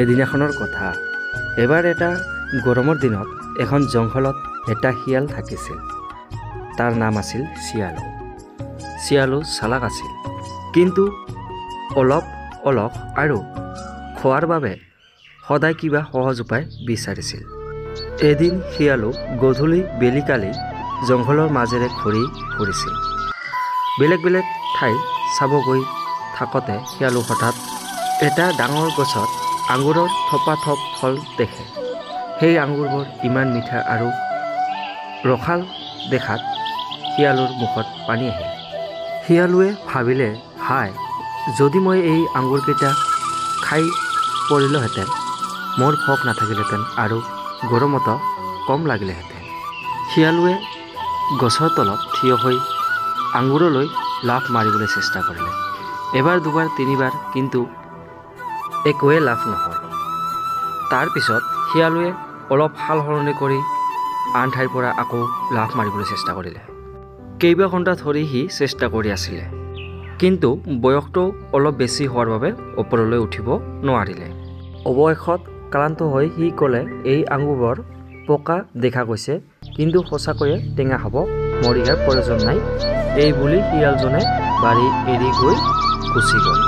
এদিনাখনৰ কথা। এবাৰ এটা গৰমৰ দিনত এখন জংঘলত এটা শিয়াল থাকিছিল। তাৰ নাম আছিল শিয়ালু। শিয়ালু চালাক আছিল, কিন্তু অলপ অলস আৰু খোৱাৰ বাবে সদায় কিবা সহজ উপায় বিচাৰিছিল। এদিন শিয়ালু গধূলি বেলিকালি জংঘলৰ মাজেৰে ঘূৰি ফুৰিছিল। বেলেগ বেলেগ ঠাই চাব গৈ থাকোঁতে শিয়ালু হঠাৎ এটা ডাঙৰ গছত আঙুৰৰ থপাথপ ফল দেখে। সেই আঙুৰবোৰ ইমান মিঠা আৰু ৰসাল দেখাত শিয়ালুৰ মুখত পানী আহিল। শিয়ালুৱে ভাবিলে, হায়, যদি মই এই আঙুৰকেইটা খাই পৰিলোহেঁতেন, মোৰ ভোক নাথাকিলেহেঁতেন আৰু গৰমতো কম লাগিলেহেঁতেন। শিয়ালুৱে গছৰ তলত থিয় হৈ আঙুৰলৈ লাফ মাৰিবলৈ চেষ্টা কৰিলে। এবাৰ দুবাৰ তিনিবাৰ, কিন্তু একোৱে লাভ নহ'ল। তাৰপিছত শিয়ালুৱে অলপ সাল সলনি কৰি আন ঠাইৰ পৰা আকৌ লাফ মাৰিবলৈ চেষ্টা কৰিলে। কেইবা ঘণ্টা ধৰি সি চেষ্টা কৰি আছিলে, কিন্তু বয়সটো অলপ বেছি হোৱাৰ বাবে ওপৰলৈ উঠিব নোৱাৰিলে। অৱশেষত ক্লান্ত হৈ সি ক'লে, এই আঙুৰবোৰ পকা দেখা গৈছে, কিন্তু সঁচাকৈয়ে টেঙা হ'ব, মোৰ ইয়াৰ প্ৰয়োজন নাই। এই বুলি শিয়ালজনে বাৰী এৰি গৈ গুচি গ'ল।